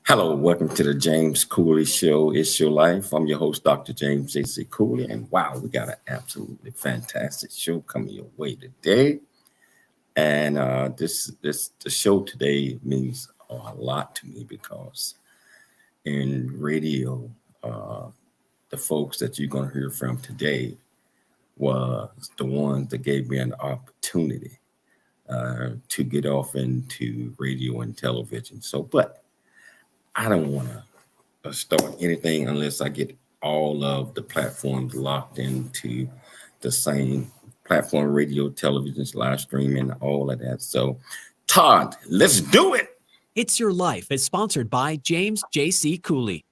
Hello, welcome to the James Cooley Show. It's Your Life. I'm your host, Dr. James J.C. Cooley. And wow, we got an absolutely fantastic show coming your way today. And the show today means a lot to me because in radio, the folks that you're going to hear from today was the ones that gave me an opportunity to get off into radio and television. But I don't want to start anything unless I get all of the platforms locked into the same platform: radio, television, live streaming, all of that. So, Todd, let's do it. It's Your Life is sponsored by James J.C. Cooley.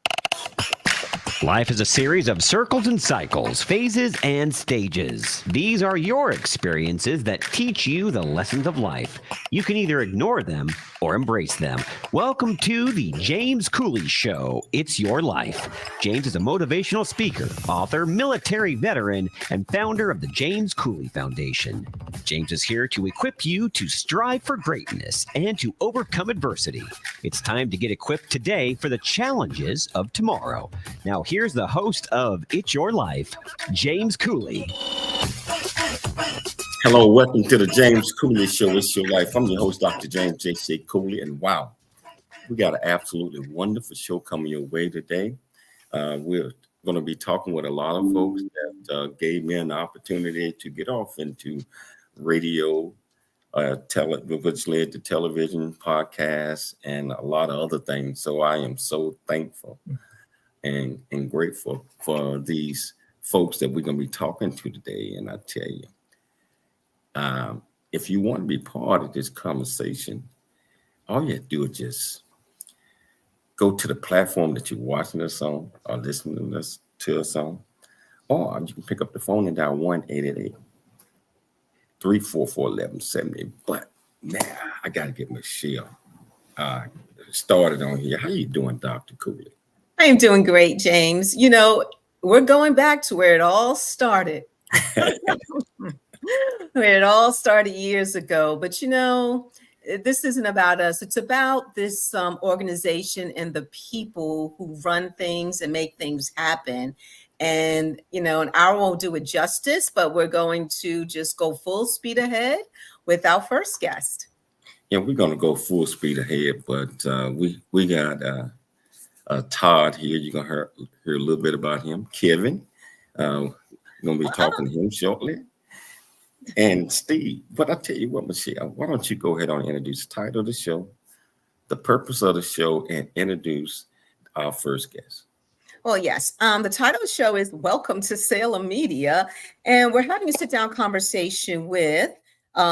Life is a series of circles and cycles, phases and stages. These are your experiences that teach you the lessons of life. You can either ignore them or embrace them. Welcome to the James Cooley Show. It's Your Life. James is a motivational speaker, author, military veteran, and founder of the James Cooley Foundation. James is here to equip you to strive for greatness and to overcome adversity. It's time to get equipped today for the challenges of tomorrow. Now, here's the host of It's Your Life, James Cooley. Hello, welcome to the James Cooley Show. It's Your Life. I'm your host, Dr. James J.C. Cooley. And wow, we got an absolutely wonderful show coming your way today. We're going to be talking with a lot of folks that gave me an opportunity to get off into radio, which led to television, podcasts, and a lot of other things. So I am so thankful and grateful for these folks that we're going to be talking to today. And I tell you, if you want to be part of this conversation, all you have to do is just go to the platform that you're watching us on or listening to us on, or you can pick up the phone and dial 1-888-344-1170. But now I got to get Michelle started on here. How you doing, Dr. Cooley? I am doing great, James. You know, we're going back to where it all started. Where it all started years ago. But, you know, this isn't about us. It's about this organization and the people who run things and make things happen. And, you know, an hour won't do it justice, but we're going to just go full speed ahead with our first guest. Yeah, we're going to go full speed ahead, but we got Todd here. You're going to hear a little bit about him. Kevin, we're going to be talking to him shortly. And Steve, but I tell you what, Michelle, why don't you go ahead and introduce the title of the show, the purpose of the show, and introduce our first guest. Well, yes. The title of the show is Welcome to Salem Media. And we're having a sit-down conversation with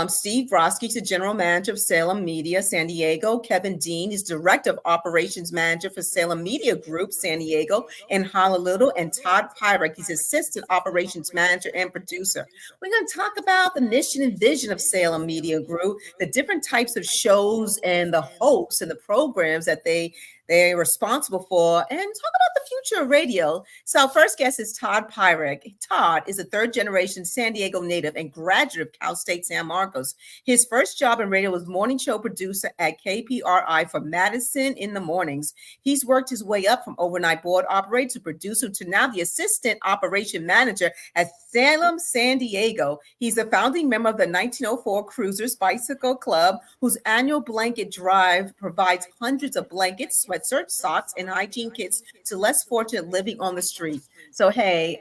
Steve Brodsky, he's the General Manager of Salem Media, San Diego. Kevin Dean is Director of Operations Manager for Salem Media Group, San Diego and Honolulu. And Todd Pierik, he's Assistant Operations Manager and Producer. We're going to talk about the mission and vision of Salem Media Group, the different types of shows and the hosts and the programs that they're responsible for, and talk about the future of radio. So our first guest is Todd Pierik. Todd is a third-generation San Diego native and graduate of Cal State San Marcos. His first job in radio was morning show producer at KPRI for Madison in the mornings. He's worked his way up from overnight board operator to producer to now the assistant operation manager at Salem, San Diego. He's a founding member of the 1904 Cruisers Bicycle Club, whose annual blanket drive provides hundreds of blankets, sweatshirts, socks, and hygiene kits to less fortunate living on the street. So, hey,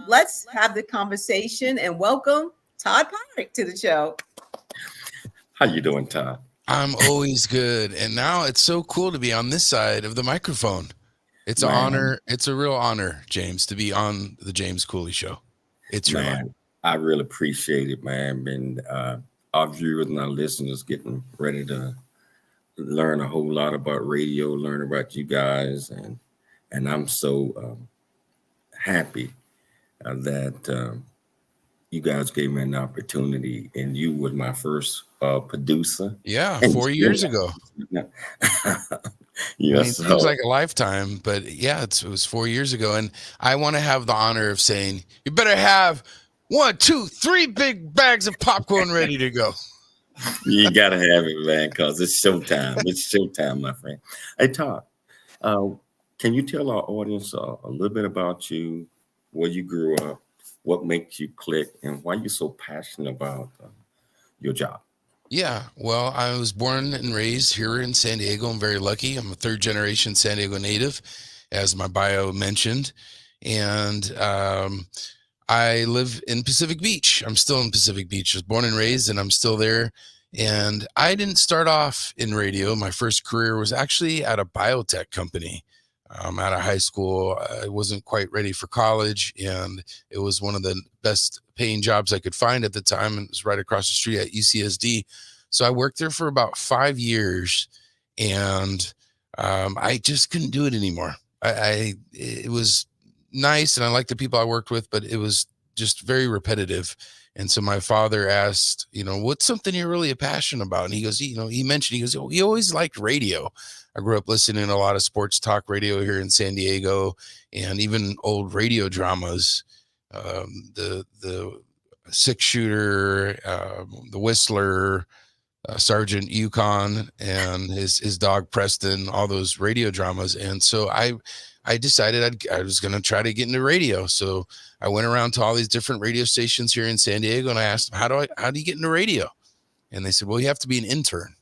let's have the conversation and welcome Todd Pierik to the show. How you doing, Todd? I'm always good. And now it's so cool to be on this side of the microphone. It's an honor. It's a real honor, James, to be on the James Cooley Show. It's your honor. I really appreciate it, man. And our viewers and our listeners getting ready to learn a whole lot about radio, learn about you guys, and I'm so happy that you guys gave me an opportunity, and you were my first producer. Yeah, 4 years ago. Yes, it seems like a lifetime, but yeah, it was 4 years ago, and I want to have the honor of saying you better have 1, 2, 3 big bags of popcorn ready to go. You gotta have it, man, because it's showtime. It's showtime, my friend. Hey, Todd, can you tell our audience a little bit about you, where you grew up, what makes you click, and why you're so passionate about your job? Yeah, well, I was born and raised here in San Diego. I'm very lucky. I'm a third generation San Diego native, as my bio mentioned. And I live in Pacific Beach. I'm still in Pacific Beach. I was born and raised, and I'm still there. And I didn't start off in radio. My first career was actually at a biotech company. Out of high school, I wasn't quite ready for college, and it was one of the best paying jobs I could find at the time. And it was right across the street at UCSD. So I worked there for about 5 years, and I just couldn't do it anymore. It was nice, and I liked the people I worked with, but it was just very repetitive. And so my father asked, what's something you're really passionate about? And he goes, he mentioned, he always liked radio. I grew up listening to a lot of sports talk radio here in San Diego, and even old radio dramas, the 6-shooter, the Whistler, Sergeant Yukon, and his dog Preston, all those radio dramas. And so I decided I was going to try to get into radio. So I went around to all these different radio stations here in San Diego, and I asked them, how do you get into radio? And they said, well, you have to be an intern.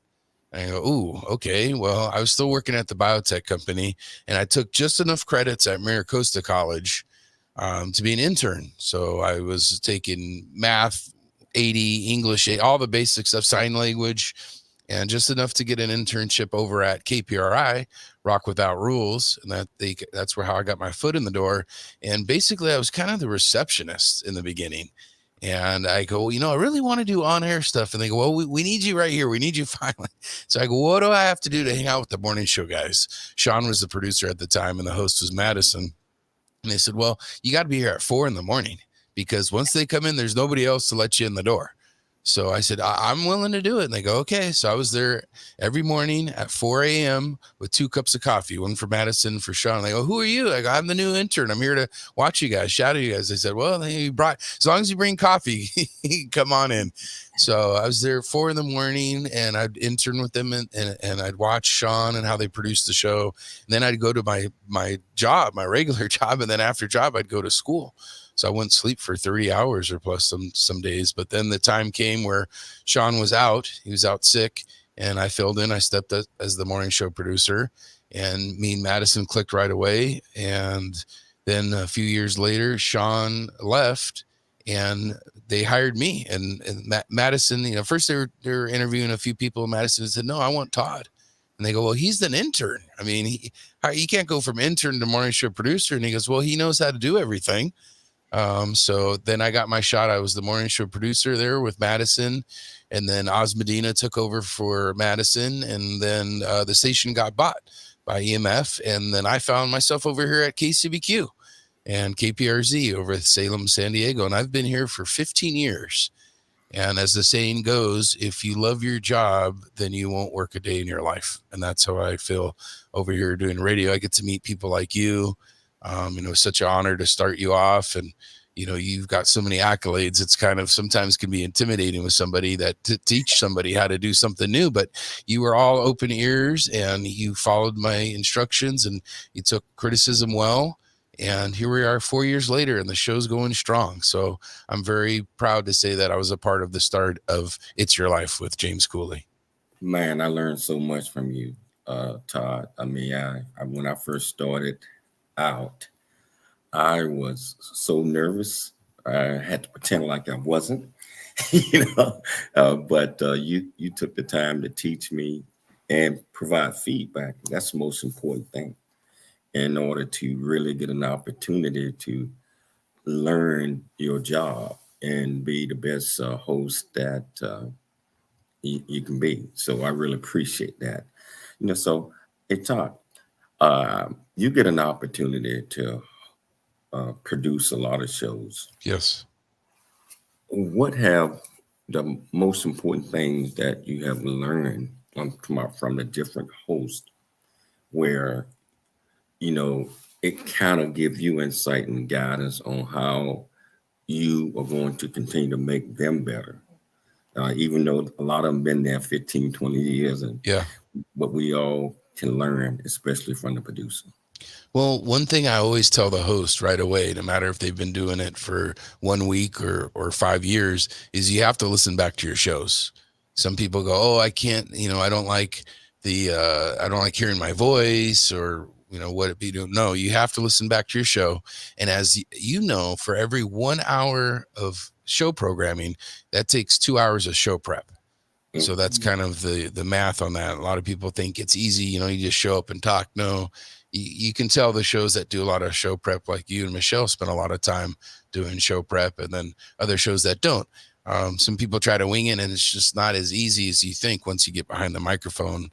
And I go, ooh, okay. Well, I was still working at the biotech company, and I took just enough credits at Maricosta College to be an intern. So I was taking math 80, English, all the basic stuff, sign language, and just enough to get an internship over at KPRI, Rock Without Rules. And that's how I got my foot in the door. And basically I was kind of the receptionist in the beginning. And I go, I really want to do on-air stuff. And they go, well, we need you right here. We need you finally. So I go, what do I have to do to hang out with the morning show guys? Sean was the producer at the time, and the host was Madison. And they said, well, you got to be here at 4 a.m, because once they come in, there's nobody else to let you in the door. So I said, I'm willing to do it. And they go, okay. So I was there every morning at 4 a.m. with 2 cups of coffee, one for Madison, for Sean. And they go, who are you? I go, I'm the new intern. I'm here to watch you guys, shadow you guys. They said, well, as long as you bring coffee, come on in. So I was there 4 a.m, and I'd intern with them, and I'd watch Sean and how they produced the show. And then I'd go to my job, my regular job. And then after job, I'd go to school. So I wouldn't sleep for 30 hours or plus some days. But then the time came where Sean was out. He was out sick, and I filled in. I stepped up as the morning show producer, and me and Madison clicked right away. And then a few years later, Sean left, and they hired me, and Madison, you know, first they were interviewing a few people in Madison and said, no, I want Todd. And they go, well, he's an intern. I mean, he can't go from intern to morning show producer. And he goes, well, he knows how to do everything. So then I got my shot. I was the morning show producer there with Madison, and then Oz Medina took over for Madison, and then the station got bought by EMF, and then I found myself over here at KCBQ and KPRZ over at Salem, San Diego, and I've been here for 15 years. And as the saying goes, if you love your job, then you won't work a day in your life. And that's how I feel over here doing radio. I get to meet people like you. You know, it's such an honor to start you off. And, you know, you've got so many accolades. It's kind of sometimes can be intimidating with somebody that to teach somebody how to do something new. But you were all open ears, and you followed my instructions, and you took criticism well. And here we are 4 years later, and the show's going strong. So I'm very proud to say that I was a part of the start of It's Your Life with James Cooley. Man, I learned so much from you, Todd. I mean, I when I first started out, I was so nervous. I had to pretend like I wasn't, you know. But you took the time to teach me and provide feedback. That's the most important thing, in order to really get an opportunity to learn your job and be the best host that you can be. So I really appreciate that. You know, so hey, Todd, you get an opportunity to produce a lot of shows. Yes. What have the most important things that you have learned from the different hosts, where you know, it kind of gives you insight and guidance on how you are going to continue to make them better, even though a lot of them been there 15, 20 years, and what we all can learn, especially from the producer. Well, one thing I always tell the host right away, no matter if they've been doing it for 1 week or 5 years, is you have to listen back to your shows. Some people go, oh, I can't, you know, I don't like hearing my voice, or you know, what it be doing. No, you have to listen back to your show. And as you know, for every 1 hour of show programming, that takes 2 hours of show prep. So that's kind of the math on that. A lot of people think it's easy, you know, you just show up and talk. No, you can tell the shows that do a lot of show prep, like you and Michelle spend a lot of time doing show prep, and then other shows that don't. Some people try to wing it, and it's just not as easy as you think once you get behind the microphone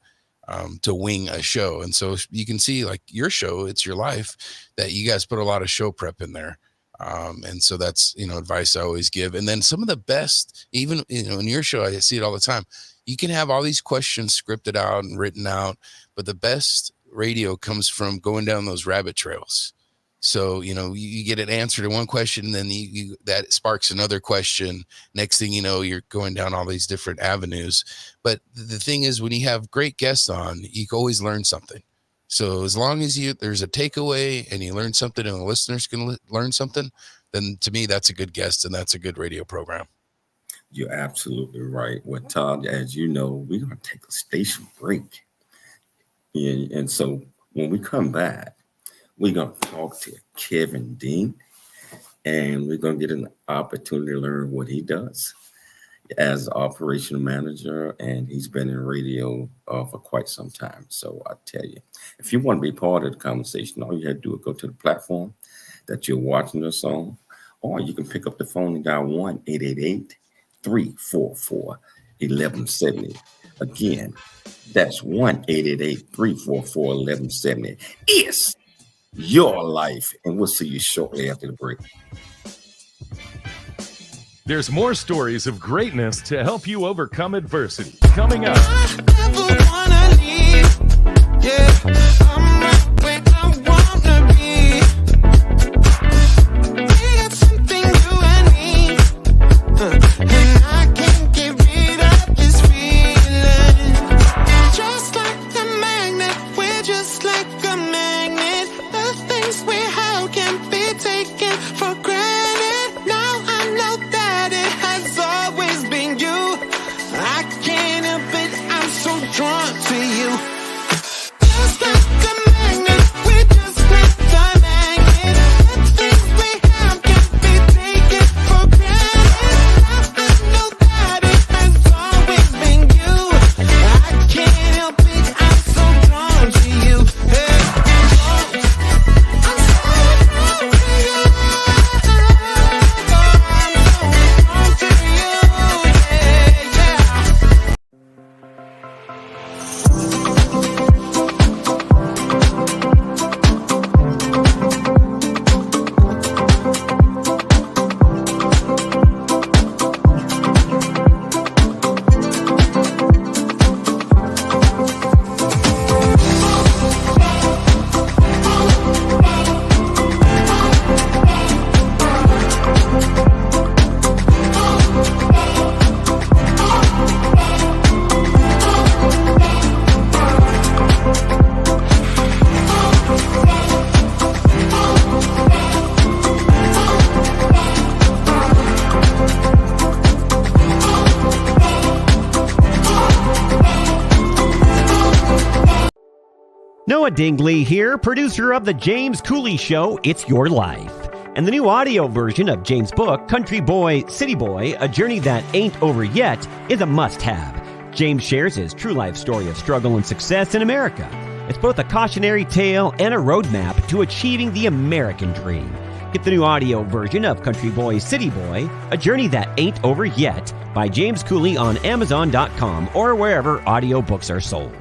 to wing a show. And so you can see, like your show, It's Your Life, that you guys put a lot of show prep in there. And so that's, you know, advice I always give. And then some of the best, even, you know, in your show, I see it all the time. You can have all these questions scripted out and written out, but the best radio comes from going down those rabbit trails. So, you know, you get an answer to one question, and then that sparks another question. Next thing you know, you're going down all these different avenues. But the thing is, when you have great guests on, you can always learn something. So as long as there's a takeaway and you learn something and the listeners can learn something, then to me, that's a good guest, and that's a good radio program. You're absolutely right. Well, Todd, as you know, we're going to take a station break. And so when we come back, we're going to talk to Kevin Dean, and we're going to get an opportunity to learn what he does as operational manager, and he's been in radio for quite some time. So I tell you, if you want to be part of the conversation, all you have to do is go to the platform that you're watching us on, or you can pick up the phone and dial 1-888-344-1170. Again, that's 1-888-344-1170. It's your life, and we'll see you shortly after the break. There's more stories of greatness to help you overcome adversity coming up. Just like Noah Dingley here, producer of The James Cooley Show, It's Your Life. And the new audio version of James' book, Country Boy, City Boy, A Journey That Ain't Over Yet, is a must-have. James shares his true life story of struggle and success in America. It's both a cautionary tale and a roadmap to achieving the American dream. Get the new audio version of Country Boy, City Boy, A Journey That Ain't Over Yet by James Cooley on Amazon.com or wherever audiobooks are sold.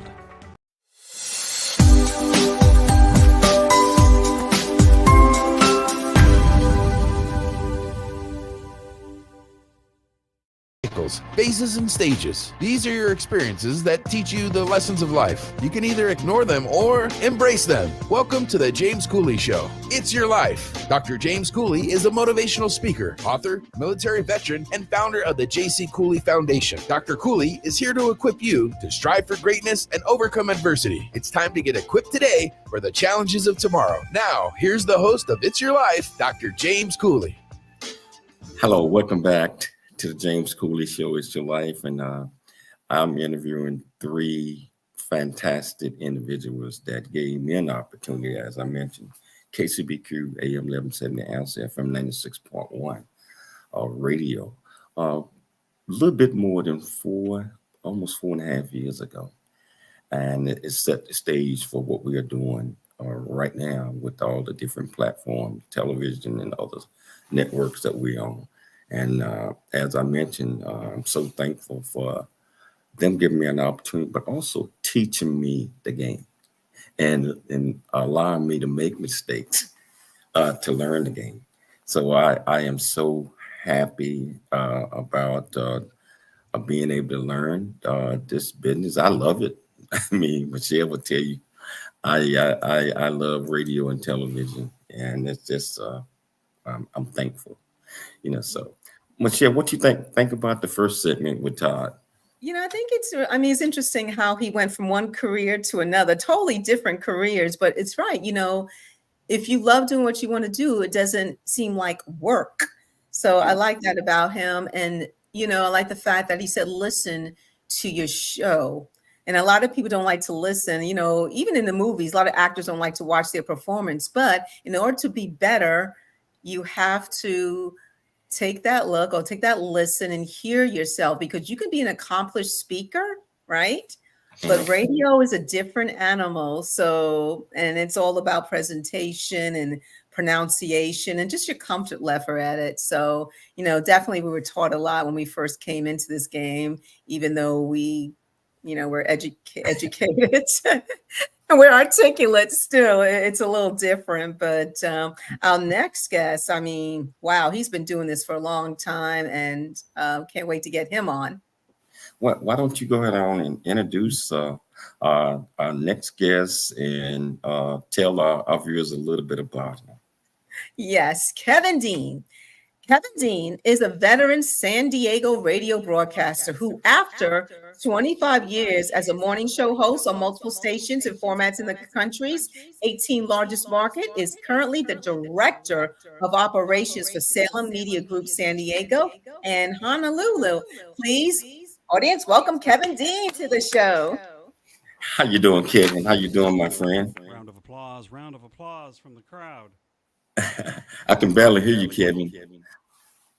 Phases and stages. These are your experiences that teach you the lessons of life. You can either ignore them or embrace them. Welcome to the James Cooley Show. It's your life. Dr. James Cooley is a motivational speaker, author, military veteran, and founder of the J.C. Cooley Foundation. Dr. Cooley is here to equip you to strive for greatness and overcome adversity. It's time to get equipped today for the challenges of tomorrow. Now, here's the host of It's Your Life, Dr. James Cooley. Hello, welcome back to the James Cooley Show, It's Your Life. And I'm interviewing three fantastic individuals that gave me an opportunity, as I mentioned, KCBQ AM 1170 Answer FM 96.1 radio. A little bit more than almost 4.5 years ago. And it set the stage for what we are doing right now with all the different platforms, television and other networks that we own. And as I mentioned, I'm so thankful for them giving me an opportunity, but also teaching me the game and allowing me to make mistakes to learn the game. So I am so happy about being able to learn this business. I love it. I mean, Michelle will tell you, I love radio and television, and it's just I'm thankful. So Michelle, what do you think about the first segment with Todd? I think it's interesting how he went from one career to another, totally different careers, but it's right. If you love doing what you want to do, it doesn't seem like work. So I like that about him. And, I like the fact that he said, listen to your show. And a lot of people don't like to listen, even in the movies, a lot of actors don't like to watch their performance, but in order to be better, you have to take that look or take that listen and hear yourself, because you can be an accomplished speaker, right? But radio is a different animal. So, and it's all about presentation and pronunciation and just your comfort level at it. So, definitely we were taught a lot when we first came into this game, even though we, we're educated. And we're articulate still. It's a little different, but our next guest, wow, he's been doing this for a long time, and can't wait to get him on. Why don't you go ahead on and introduce our next guest and tell our viewers a little bit about him? Yes, Kevin Dean. Kevin Dean is a veteran San Diego radio broadcaster who, after 25 years as a morning show host on multiple stations and formats in the country's 18th largest market, is currently the director of operations for Salem Media Group San Diego and Honolulu. Please, audience, welcome Kevin Dean to the show. How you doing, Kevin? How you doing, my friend? Round of applause from the crowd. I can barely hear you, Kevin.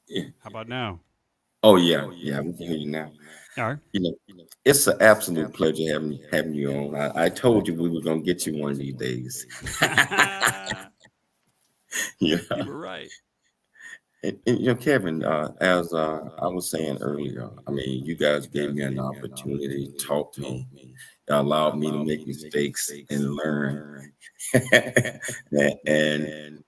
Yeah. How about now? Oh yeah, we can hear you now. All right. It's an absolute pleasure having you on. I told you we were gonna get you one of these days. You were right. And Kevin, as I was saying earlier, you guys gave me an opportunity, taught me, allowed me to make mistakes and learn. and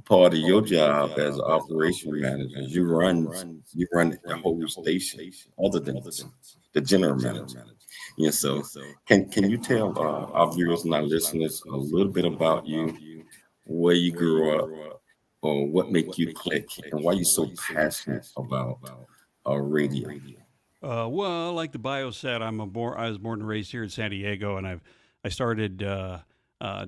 part of your job as an operation manager, you run the whole station, other than the general manager. So can you tell our viewers and our listeners a little bit about you, where you grew up, or what made you click, and why you're so passionate about radio? Well, like the bio said, I was born and raised here in San Diego, and I started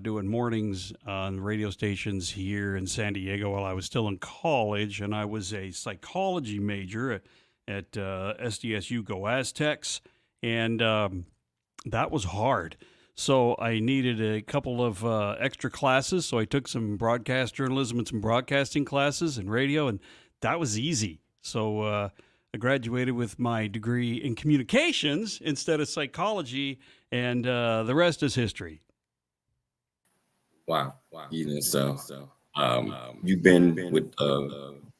doing mornings on radio stations here in San Diego while I was still in college, and I was a psychology major at SDSU Go Aztecs, and that was hard. So I needed a couple of extra classes. So I took some broadcast journalism and some broadcasting classes and radio, and that was easy. So I graduated with my degree in communications instead of psychology, and the rest is history. Wow. You've been with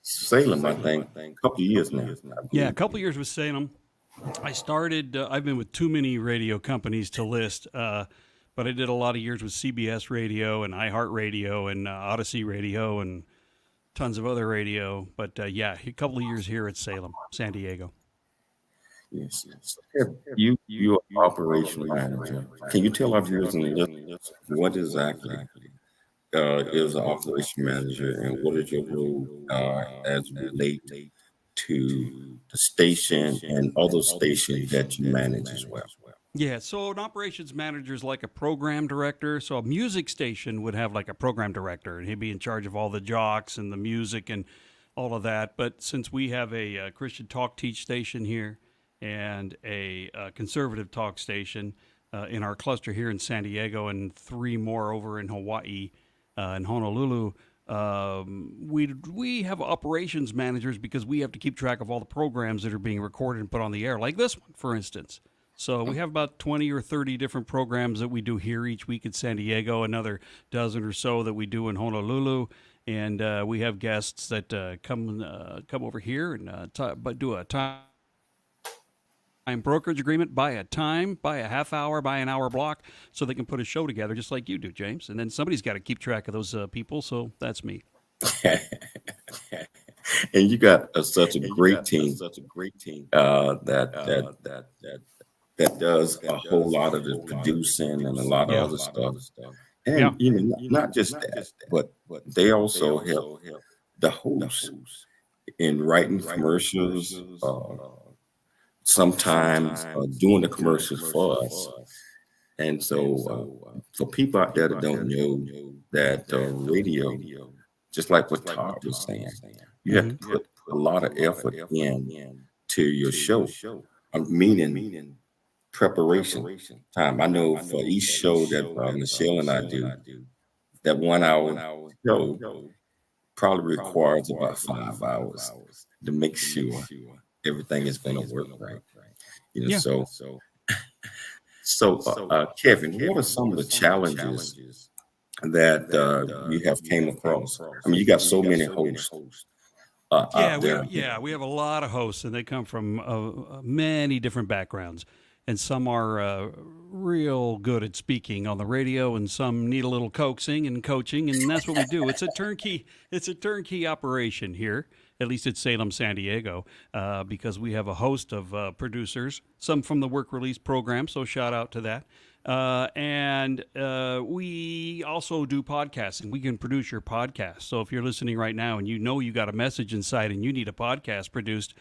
Salem, I think, a couple of years now. Yeah, a couple years with Salem. I started, I've been with too many radio companies to list, but I did a lot of years with CBS Radio and iHeartRadio and Odyssey Radio and tons of other radio. But yeah, a couple of years here at Salem, San Diego. Yes. You're operational manager. Can you tell our viewers and listeners what exactly is an operation manager, and what is your role as it relates to the station and other stations that you manage as well? Yeah, so an operations manager is like a program director. So a music station would have like a program director, and he'd be in charge of all the jocks and the music and all of that. But since we have a Christian talk teach station here and a conservative talk station in our cluster here in San Diego and 3 more over in Hawaii and Honolulu, we have operations managers because we have to keep track of all the programs that are being recorded and put on the air, like this one, for instance. So we have about 20 or 30 different programs that we do here each week in San Diego, another dozen or so that we do in Honolulu, and we have guests that come over here and do a time brokerage agreement, buy a half hour, buy an hour block, so they can put a show together just like you do, James. And then somebody's got to keep track of those people, so that's me. And you got such a great team that does a whole lot of the producing and a lot of other stuff. And not just that, but they also help the host in writing commercials. Sometimes doing the commercials for us. And so for people out there that don't know that radio, just like what Todd was saying, you have to put a lot of effort in to your show. Meaning preparation time. I know for each show that Michelle and I do, that 1 hour show probably requires about 5 hours to make sure everything is going to work right. So Kevin, what are some of the challenges that you have came across? I mean, you got so many hosts. We have a lot of hosts, and they come from many different backgrounds. And some are real good at speaking on the radio, and some need a little coaxing and coaching, and that's what we do. It's a turnkey operation here, at least at Salem, San Diego, because we have a host of producers, some from the work release program, so shout out to that. And we also do podcasting. We can produce your podcast. So if you're listening right now and you know you got a message inside and you need a podcast produced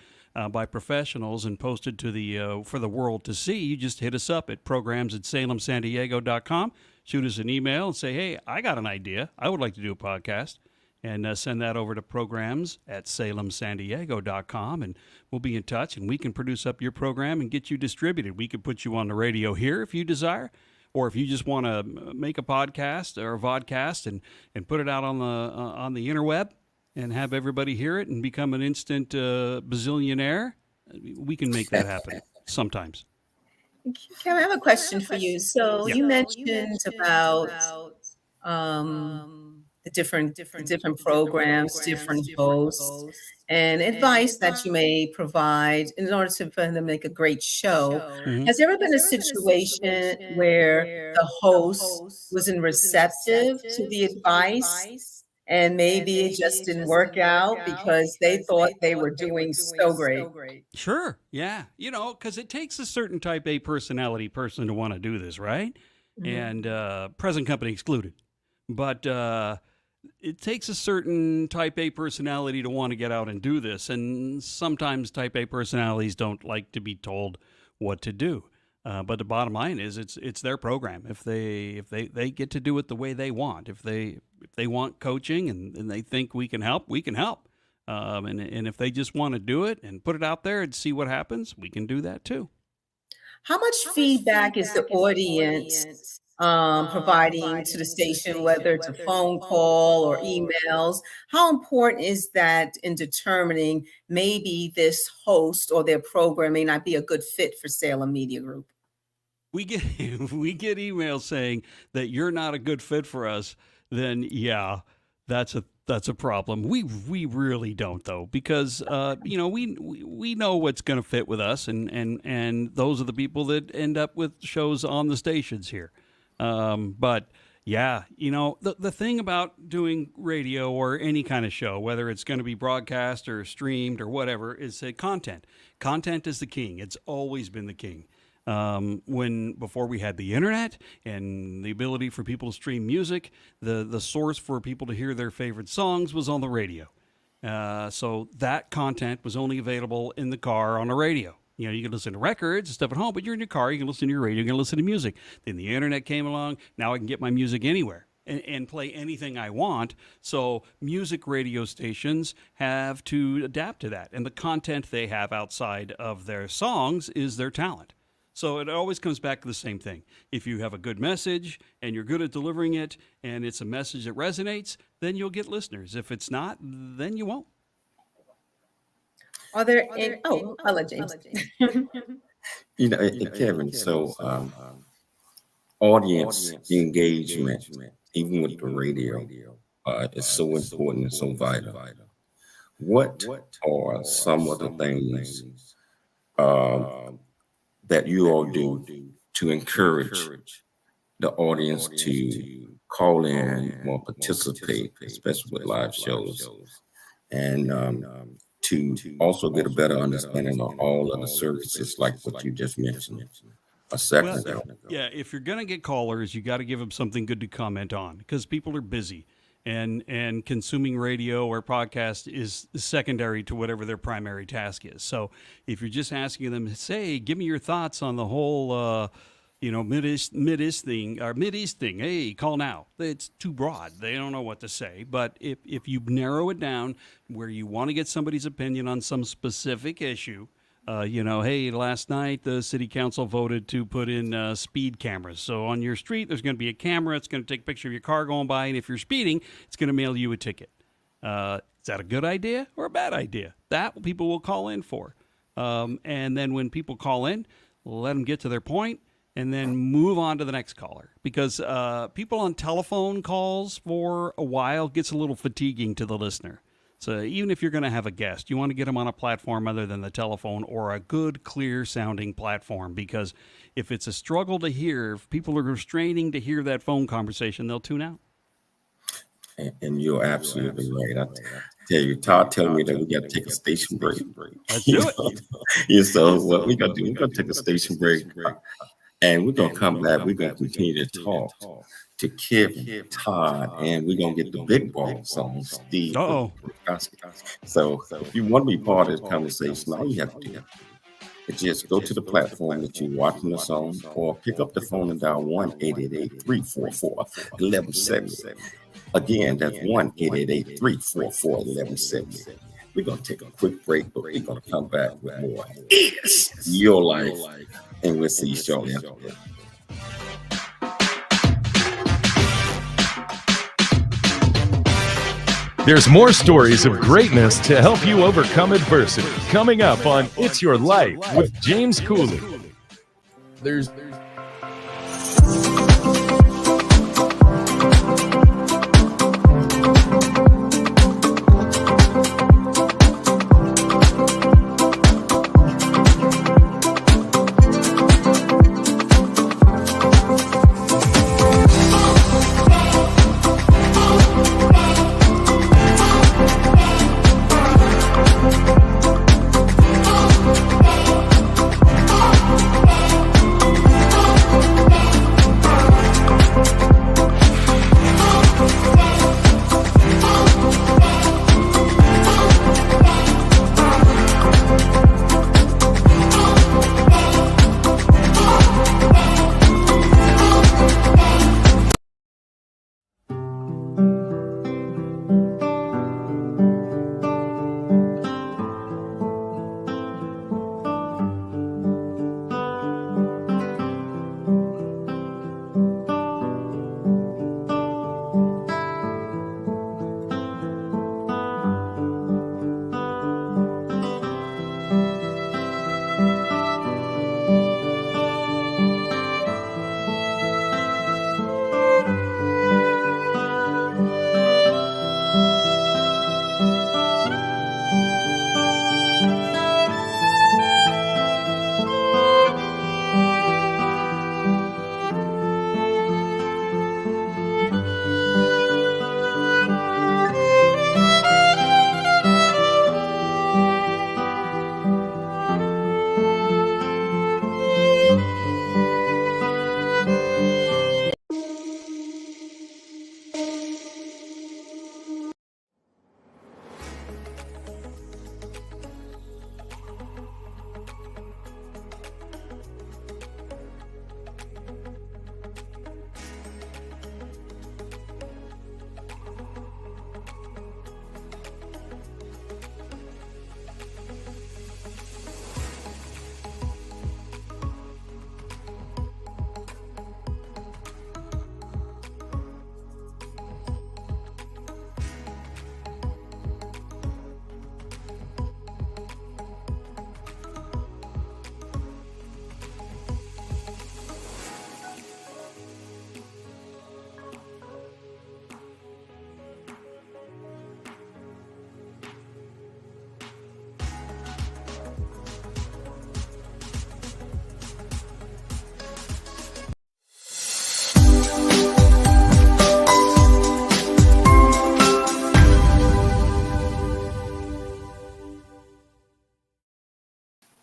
by professionals and posted to the for the world to see, you just hit us up at programs@salemsandiego.com. Shoot us an email and say, hey, I got an idea. I would like to do a podcast. And send that over to programs@salemsandiego.com, and we'll be in touch, and we can produce up your program and get you distributed. We could put you on the radio here if you desire, or if you just want to make a podcast or a vodcast and put it out on the interweb and have everybody hear it and become an instant bazillionaire, we can make that happen sometimes. Kevin, I have a question for you. So you mentioned about the different programs, different hosts, and advice that you may provide in order for them to make a great show. Mhm. Has there ever been a situation where the host wasn't receptive to the advice, and maybe it just didn't work out because they thought they were doing so great? Sure. Yeah. Because it takes a certain type A personality person to want to do this, right? Mhm. And present company excluded. But it takes a certain type A personality to want to get out and do this. And sometimes type A personalities don't like to be told what to do. But the bottom line is it's their program. If they get to do it the way they want, if they want coaching and they think we can help, we can help. And if they just want to do it and put it out there and see what happens, we can do that too. How much feedback is the audience providing to the station, whether it's a phone call or emails. How important is that in determining maybe this host or their program may not be a good fit for Salem Media Group? We get emails saying that you're not a good fit for us, then yeah, that's a problem. We really don't, though, because we know what's going to fit with us, and those are the people that end up with shows on the stations here. But yeah, the thing about doing radio or any kind of show, whether it's going to be broadcast or streamed or whatever, is content. Content is the king. It's always been the king. Before we had the internet and the ability for people to stream music, the source for people to hear their favorite songs was on the radio. So that content was only available in the car on the radio. You can listen to records and stuff at home, but you're in your car, you can listen to your radio, you can listen to music. Then the internet came along. Now I can get my music anywhere and play anything I want. So music radio stations have to adapt to that. And the content they have outside of their songs is their talent. So it always comes back to the same thing. If you have a good message and you're good at delivering it and it's a message that resonates, then you'll get listeners. If it's not, then you won't. Are there any, I'll let James. Kevin, so audience engagement, even with the radio, is so important and so vital. What are some of the things that you all do to encourage the audience to call in or participate, especially with live shows, and to also get a better understanding of all of the services like what you just mentioned a second ago? Yeah, if you're going to get callers, you got to give them something good to comment on, because people are busy. And consuming radio or podcast is secondary to whatever their primary task is. So if you're just asking them, say, give me your thoughts on the whole, Mideast thing. Hey, call now. It's too broad. They don't know what to say. But if you narrow it down where you want to get somebody's opinion on some specific issue, hey, last night the city council voted to put in speed cameras. So on your street, there's going to be a camera. It's going to take a picture of your car going by. And if you're speeding, it's going to mail you a ticket. Is that a good idea or a bad idea? That people will call in for. And then when people call in, let them get to their point and then move on to the next caller. Because people on telephone calls for a while gets a little fatiguing to the listener. So even if you're going to have a guest, you want to get them on a platform other than the telephone, or a good, clear-sounding platform, because if it's a struggle to hear, if people are restraining to hear that phone conversation, they'll tune out. And you're absolutely right. I tell you, Todd telling me that we got to take a station break. Let's do it. So what we got to do, we're going to take a station break, and we're going to come back. We're going to continue to talk to Kevin, Todd, and we're going to get the big balls on Steve Brodsky. So if you want to be part of this conversation, all you have to do is just go to the platform that you're watching us on, or pick up the phone and dial 1-888-344-1170. Again, that's 1-888-344-1170. We're going to take a quick break, but we're going to come back with more. It's your life, and we'll see you shortly after that. There's more stories of greatness to help you overcome adversity. Coming up on It's Your Life with James Cooley. There's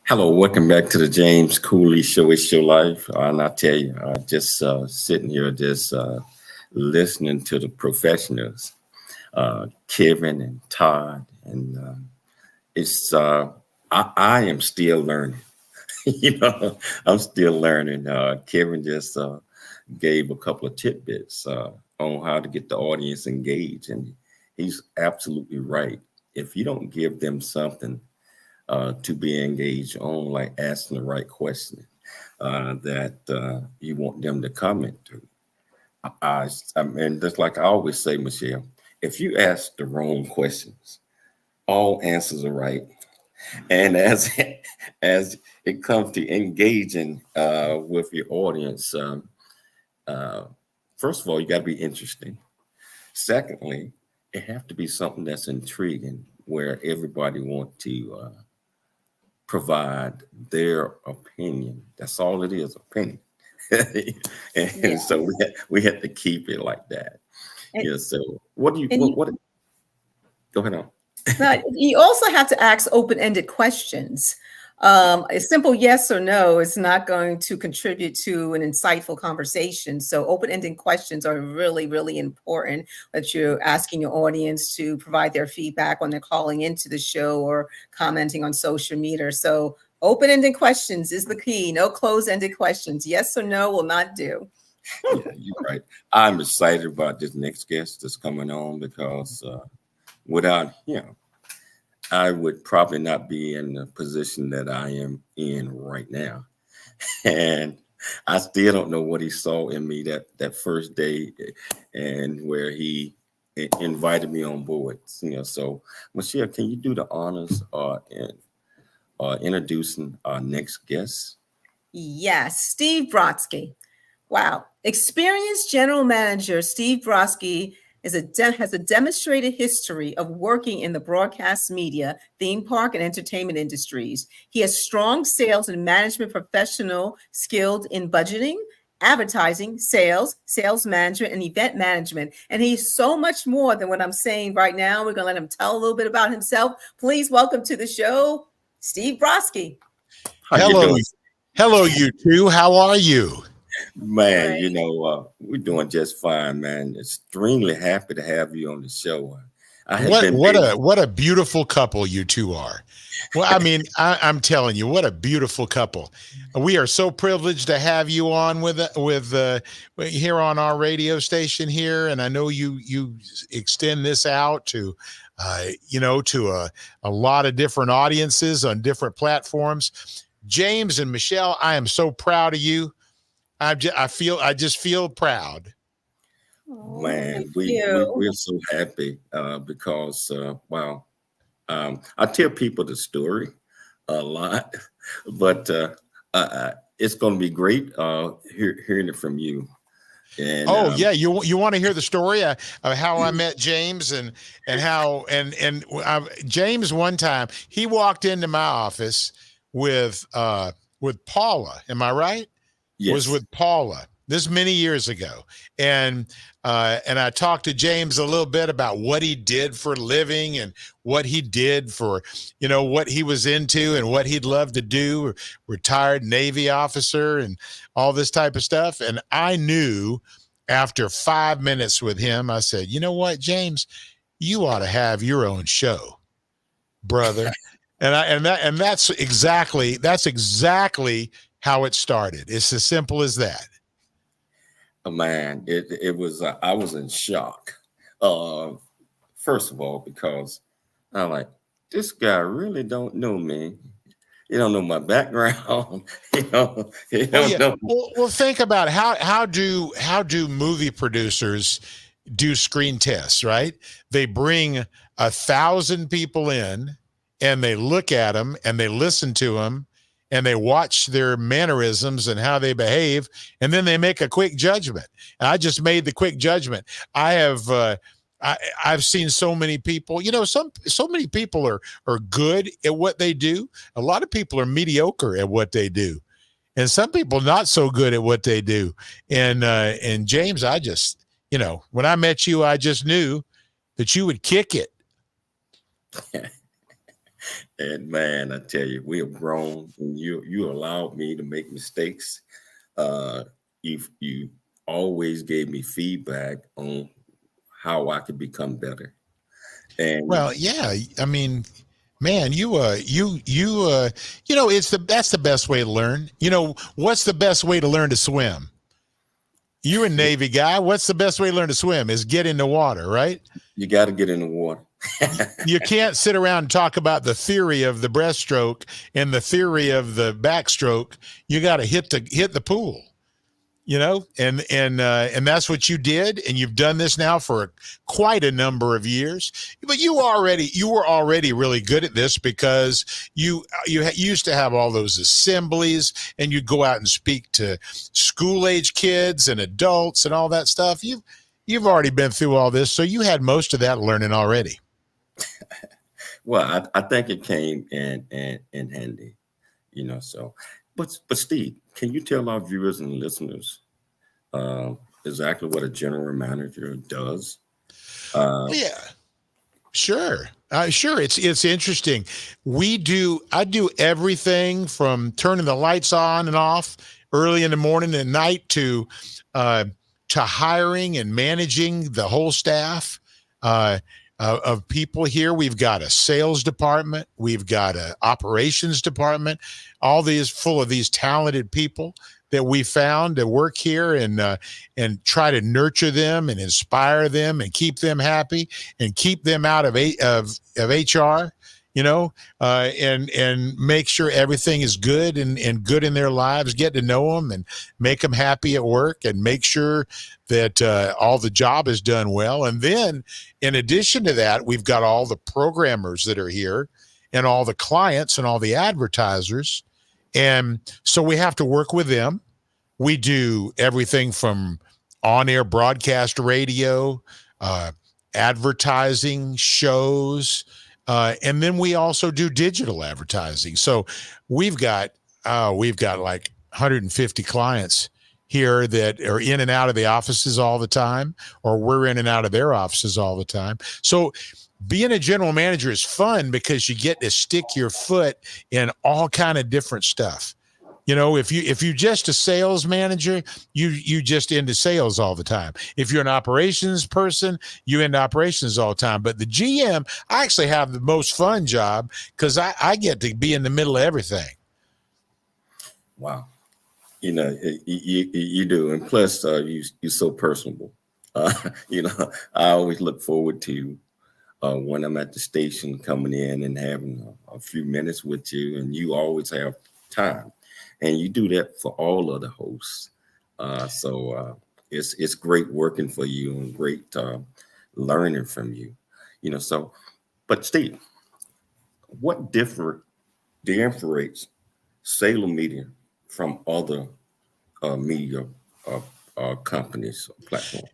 Hello, welcome back to the James Cooley Show. It's your life. And I tell you, just sitting here, just listening to the professionals, Kevin and Todd, and it's I am still learning. I'm still learning. Kevin just gave a couple of tidbits on how to get the audience engaged, and he's absolutely right. If you don't give them something to be engaged on, like asking the right question that you want them to comment to. I mean, just like I always say, Michelle, if you ask the wrong questions, all answers are right. And as it comes to engaging with your audience, first of all, you got to be interesting. Secondly, it have to be something that's intriguing, where everybody want to provide their opinion. That's all it is, opinion. And so we had to keep it like that. And, So what do you what go ahead on. But you also have to ask open-ended questions. A simple yes or no is not going to contribute to an insightful conversation. So open-ended questions are really, really important, that you're asking your audience to provide their feedback when they're calling into the show or commenting on social media. So open-ended questions is the key. No closed-ended questions. Yes or no will not do. Yeah, you're right. I'm excited about this next guest that's coming on, because without him, I would probably not be in the position that I am in right now. And I still don't know what he saw in me that first day, and where he invited me on board. So Michelle, can you do the honors in introducing our next guest? Yes, Steve Brodsky. Wow. Experienced general manager Steve Brodsky has a demonstrated history of working in the broadcast media, theme park, and entertainment industries. He has strong sales and management professional skilled in budgeting, advertising, sales management, and event management. And he's so much more than what I'm saying right now. We're going to let him tell a little bit about himself. Please welcome to the show, Steve Brodsky. Hello, you two. How are you? Man, we're doing just fine, man. Extremely happy to have you on the show. What a beautiful couple you two are. Well, I mean, I'm telling you, what a beautiful couple. We are so privileged to have you on with here on our radio station here, and I know you extend this out to to a lot of different audiences on different platforms. James and Michelle, I am so proud of you. I just feel proud. Man, we're so happy because wow. I tell people the story a lot, But it's going to be great hearing it from you. And Oh yeah, you want to hear the story of how I met James and how James one time he walked into my office with Paula. Am I right? yes. Was with Paula. This many years ago, and I talked to James a little bit about what he did for a living and what he did for, what he was into and what he'd love to do. Retired Navy officer and all this type of stuff. And I knew after 5 minutes with him, I said, you know what, James, you ought to have your own show, brother. and that's exactly how it started. It's as simple as that. Man, it was I was in shock. First of all, because I'm like, this guy really don't know me. He don't know my background. He don't know. Well, think about how do movie producers do screen tests, right? They bring 1,000 people in and they look at them and they listen to them and they watch their mannerisms and how they behave, and then they make a quick judgment. And I just made the quick judgment. I've seen so many people, so many people are good at what they do. A lot of people are mediocre at what they do. And some people not so good at what they do. And James, I just, when I met you, I just knew that you would kick it. And man, I tell you, we have grown, and you allowed me to make mistakes. You always gave me feedback on how I could become better. And well, yeah, I mean, man, that's the best way to learn. What's the best way to learn to swim? You're a Navy guy. What's the best way to learn to swim is get in the water, right? You got to get in the water. You can't sit around and talk about the theory of the breaststroke and the theory of the backstroke. You got to hit the pool, and that's what you did. And you've done this now for quite a number of years, but you were already really good at this because you used to have all those assemblies and you'd go out and speak to school age kids and adults and all that stuff. You've already been through all this. So you had most of that learning already. Well, I think it came in handy, so, but Steve, can you tell our viewers and listeners exactly what a general manager does? Yeah, sure. Sure. It's interesting. I do everything from turning the lights on and off early in the morning and night to hiring and managing the whole staff of people here. We've got a sales department. We've got an operations department, all these full of these talented people that we found to work here and try to nurture them and inspire them and keep them happy and keep them out of HR, and make sure everything is good and good in their lives, get to know them and make them happy at work and make sure that all the job is done well. And then in addition to that, we've got all the programmers that are here and all the clients and all the advertisers. And so we have to work with them. We do everything from on-air broadcast radio, advertising, shows, and then we also do digital advertising. So we've got like 150 clients here that are in and out of the offices all the time, or we're in and out of their offices all the time. So being a general manager is fun because you get to stick your foot in all kind of different stuff. If you're just a sales manager, you just into sales all the time. If you're an operations person, you into operations all the time. But the GM, I actually have the most fun job because I get to be in the middle of everything. Wow. You do. And plus, you're so personable. I always look forward to when I'm at the station coming in and having a few minutes with you, and you always have time. And you do that for all of the hosts. So it's great working for you and great learning from you. But Steve, what differentiates Salem Media from other media companies or platforms?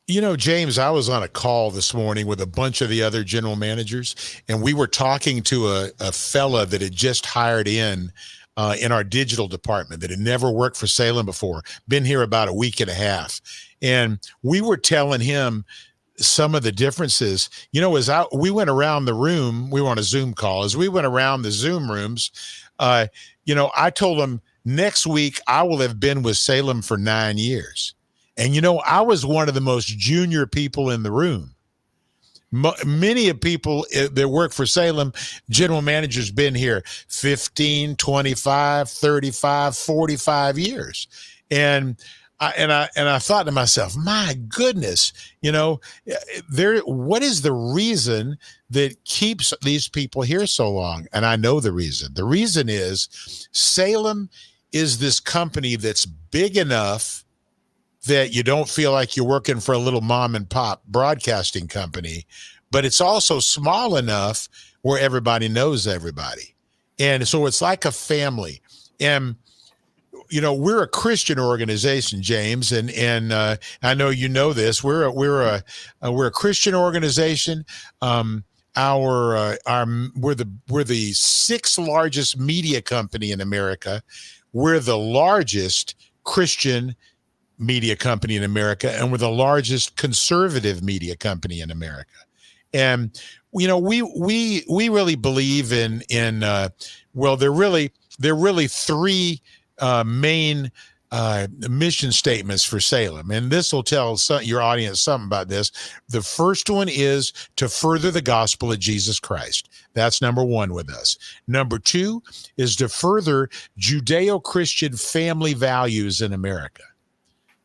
You know, James, I was on a call this morning with a bunch of the other general managers, and we were talking to a fella that had just hired in our digital department that had never worked for Salem before, been here about a week and a half. And we were telling him some of the differences. You know, we went around the room, we were on a Zoom call. As we went around the Zoom rooms, you know, I told him next week I will have been with Salem for 9 years. And, you know, I was one of the most junior people in the room. Many of people that work for Salem, general managers, been here 15, 25, 35, 45 years. And I thought to myself, my goodness, you know, what is the reason that keeps these people here so long? And I know the reason. The reason is Salem is this company that's big enough that you don't feel like you're working for a little mom and pop broadcasting company, but it's also small enough where everybody knows everybody. And so it's like a family. And, you know, we're a Christian organization, James, and I know you know this. We're a Christian organization. We're the sixth largest media company in America. We're the largest Christian media company in America, and we're the largest conservative media company in America. And you know, we really believe in well, there are really three main mission statements for Salem, and this will tell your audience something about this. The first one is to further the gospel of Jesus Christ. That's number one with us. Number two is to further Judeo-Christian family values in America.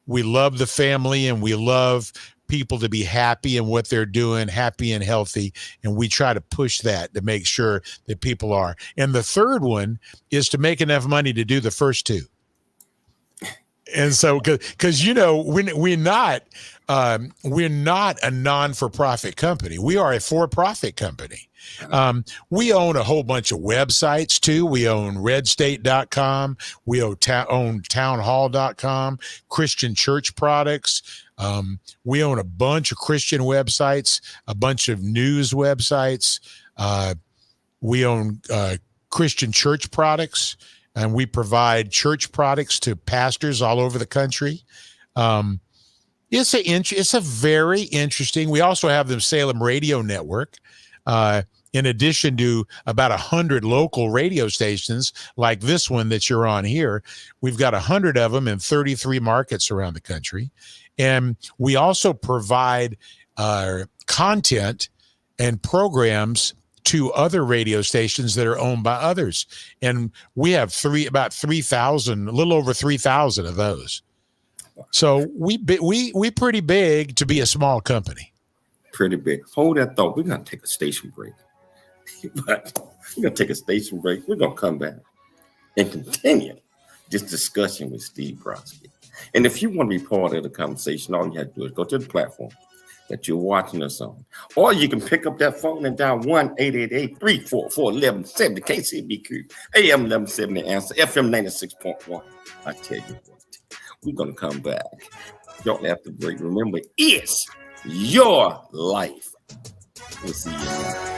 We love the family, and we love people to be happy in what they're doing, happy and healthy. And we try to push that to make sure that people are. And the third one is to make enough money to do the first two. And so, because, you know, we're not a non-for-profit company. We are a for-profit company. We own a whole bunch of websites too. We own redstate.com. We own townhall.com, Christian church products. We own a bunch of Christian websites, a bunch of news websites. We own Christian church products, and we provide church products to pastors all over the country. It's a very interesting. We also have the Salem Radio Network. In addition to about 100 local radio stations like this one that you're on here, we've got 100 of them in 33 markets around the country. And we also provide content and programs to other radio stations that are owned by others. And we have about 3,000, a little over 3,000 of those. So we pretty big to be a small company. Pretty big. Hold that thought. We're going to take a station break. But we're going to take a station break. We're going to come back and continue this discussion with Steve Brodsky. And if you want to be part of the conversation, all you have to do is go to the platform that you're watching us on. Or you can pick up that phone and dial 1-888-344-1170 KCBQ, AM 1170 Answer, FM 96.1. I tell you what, we're going to come back. Y'all after the break. Remember, it's your life. We'll see you now.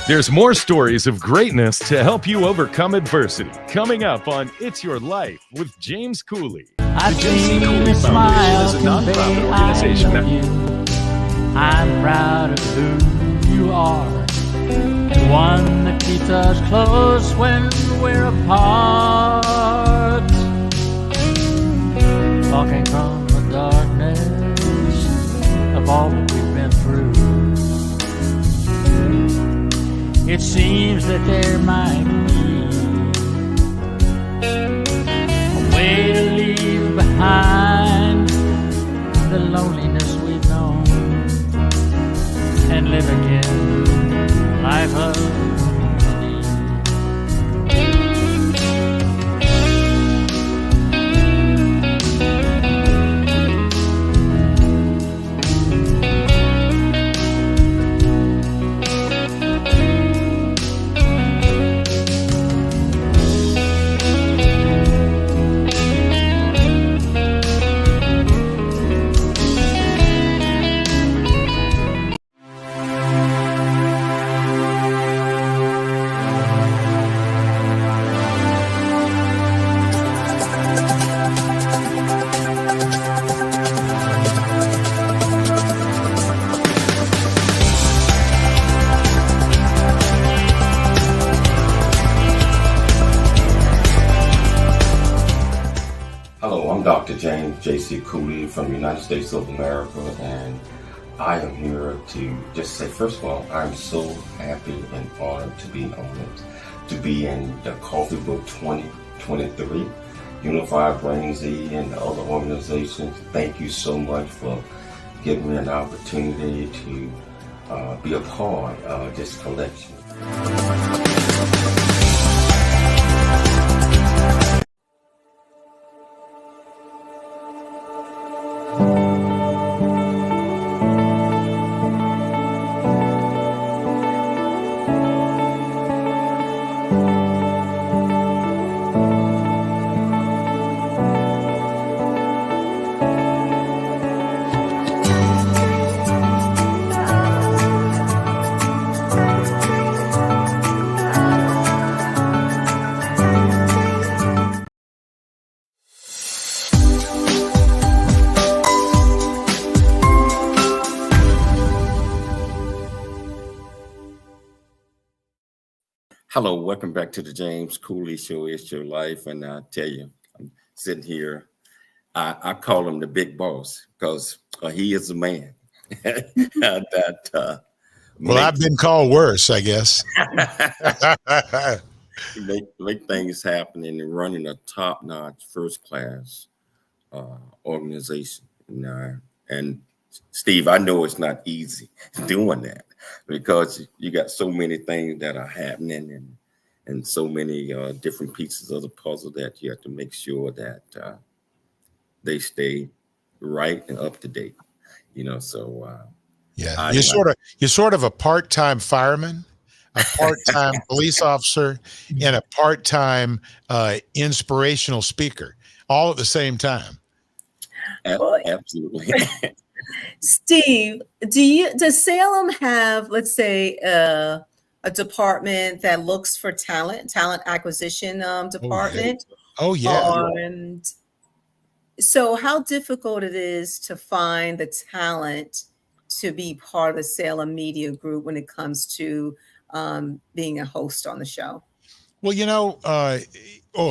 There's more stories of greatness to help you overcome adversity. Coming up on It's Your Life with James Cooley. I've The James C. seen Cooley you smile Foundation is a nonprofit convey organization I love you. I'm proud of who you are, the one that keeps us close when we're apart. Walking from the darkness of all that we've been through, it seems that there might be a way to leave behind the loneliness we've known and live again a life of I'm Dr. James J.C. Cooley from the United States of America, and I am here to just say, first of all, I'm so happy and honored to be honored to be in the Coffee Book 2023, Unified Brain Z and the other organizations. Thank you so much for giving me an opportunity to be a part of this collection. Hello, welcome back to the James Cooley Show. It's your life, and I tell you, I'm sitting here. I call him the big boss because he is the man. Well, I've been called worse, I guess. make things happen and running a top-notch, first-class organization. And Steve, I know it's not easy doing that because you got so many things that are happening and so many different pieces of the puzzle that you have to make sure that they stay right and up to date. So yeah, you're sort of a part-time fireman, a part-time police officer, and a part-time inspirational speaker, all at the same time. Absolutely. Steve, does Salem have, let's say, a department that looks for talent acquisition department? Oh yeah. And so how difficult it is to find the talent to be part of the Salem Media Group when it comes to being a host on the show? Well,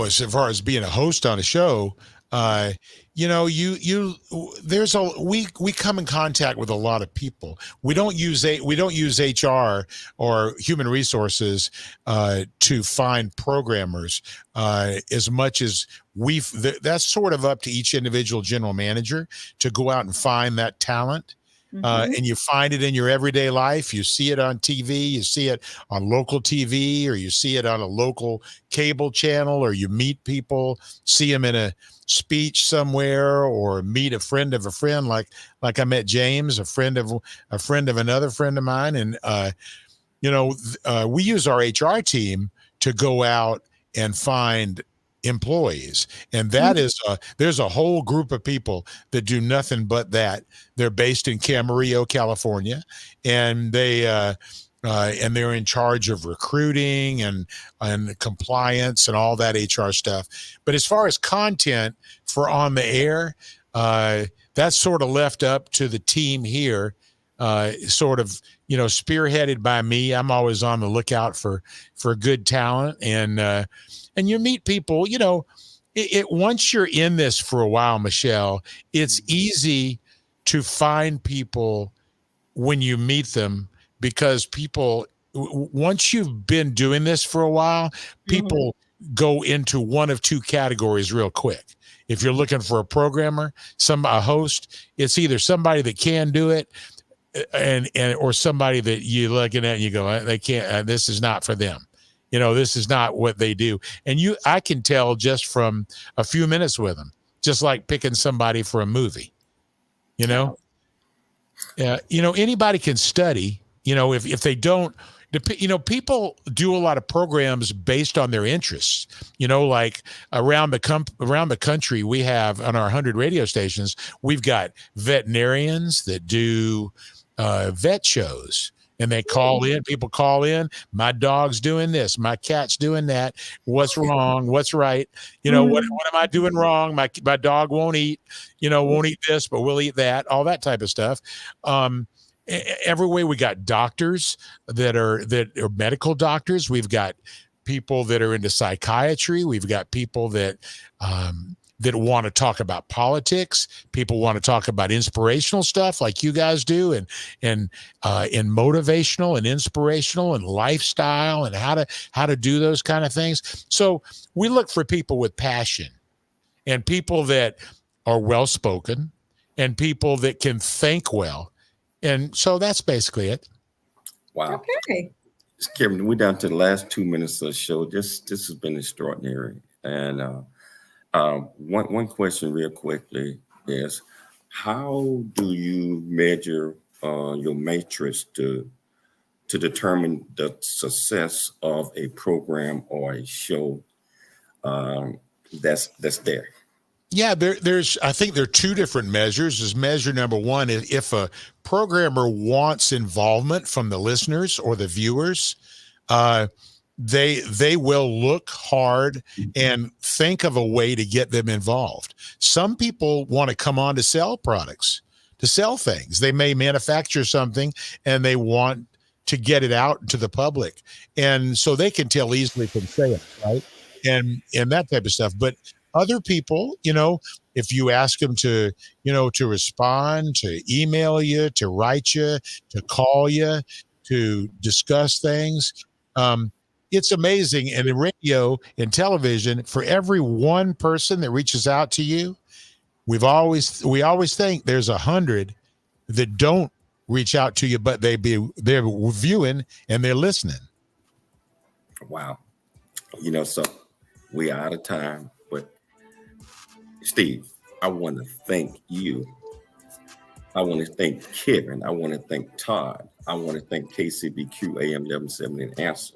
as far as being a host on a show, we come in contact with a lot of people. We don't use HR or human resources to find programmers as much as that's sort of up to each individual general manager to go out and find that talent. And you find it in your everyday life. You see it on TV, you see it on local TV, or you see it on a local cable channel, or you meet people, see them in a speech somewhere, or meet a friend of a friend, like I met James, a friend of another friend of mine. And we use our HR team to go out and find employees, and that is there's a whole group of people that do nothing but that. They're based in Camarillo, California, and they're in charge of recruiting and compliance and all that HR stuff. But as far as content for on the air, that's sort of left up to the team here, sort of spearheaded by me. I'm always on the lookout for good talent, and you meet people. Once you're in this for a while, Michelle, it's easy to find people when you meet them, because people, once you've been doing this for a while, people go into one of two categories real quick. If you're looking for a programmer, a host, it's either somebody that can do it, or somebody that you're looking at and you go, they can't, this is not for them. This is not what they do. And I can tell just from a few minutes with them, just like picking somebody for a movie, anybody can study, if they don't, people do a lot of programs based on their interests, like around the country. We have on our 100 radio stations, we've got veterinarians that do vet shows. And they call in, people call in, my dog's doing this, my cat's doing that. What's wrong? What's right? What am I doing wrong? My dog won't eat this, but we'll eat that, all that type of stuff. Everywhere we got doctors that are medical doctors. We've got people that are into psychiatry. We've got people that that want to talk about politics. People want to talk about inspirational stuff like you guys do, and motivational and inspirational and lifestyle and how to do those kind of things. So we look for people with passion and people that are well-spoken and people that can think well. And so that's basically it. Wow. Okay. Kevin, we're down to the last 2 minutes of the show. This has been extraordinary. And one question real quickly is, how do you measure your matrix to determine the success of a program or a show that's there? Yeah, I think there are two different measures. There's measure number one, if a programmer wants involvement from the listeners or the viewers, they will look hard and think of a way to get them involved. Some people want to come on to sell products, to sell things. They may manufacture something and they want to get it out to the public. And so they can tell easily from sales, right? And that type of stuff. But other people, if you ask them to respond, to email you, to write you, to call you, to discuss things, it's amazing. And in radio and television, for every one person that reaches out to you, we always think there's 100 that don't reach out to you, but they're viewing and they're listening. Wow. So we are out of time, but Steve, I want to thank you. I want to thank Kevin. I want to thank Todd. I want to thank KCBQ AM 1170 Answer,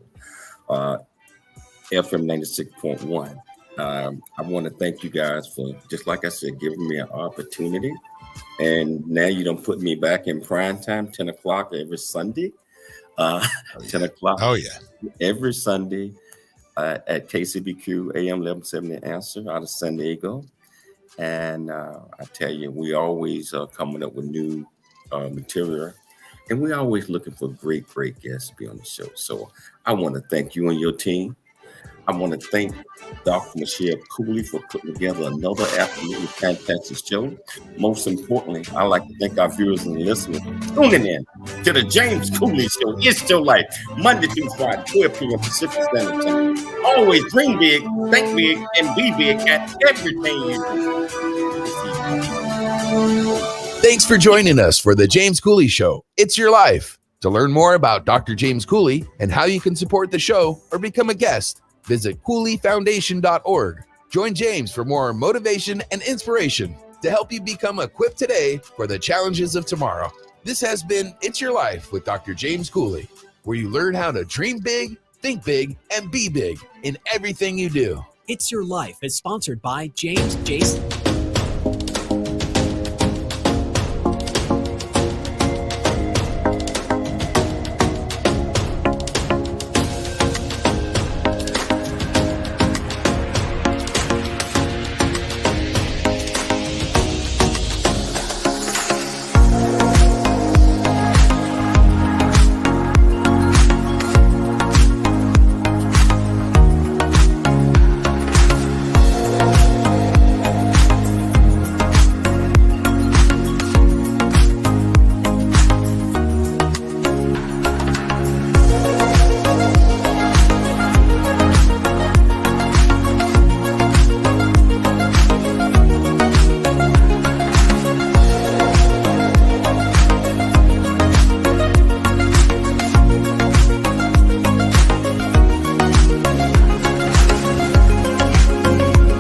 FM 96.1. I want to thank you guys for, just like I said, giving me an opportunity. And now you don't put me back in prime time, 10 o'clock every Sunday. 10 o'clock. Oh, yeah. Every Sunday at KCBQ AM 1170 Answer out of San Diego. And I tell you, we always are coming up with new material. And we're always looking for great guests to be on the show. So I want to thank you and your team. I want to thank Dr. Michelle Cooley for putting together another absolutely fantastic show. Most importantly, I'd like to thank our viewers and listeners for tuning in to the James Cooley Show. It's your life, Monday through Friday, 12 p.m. Pacific Standard Time. Always dream big, think big, and be big at everything you do. Thanks for joining us for the James Cooley Show. It's your life. To learn more about Dr. James Cooley and how you can support the show or become a guest, visit CooleyFoundation.org. Join James for more motivation and inspiration to help you become equipped today for the challenges of tomorrow. This has been It's Your Life with Dr. James Cooley, where you learn how to dream big, think big, and be big in everything you do. It's Your Life is sponsored by James J.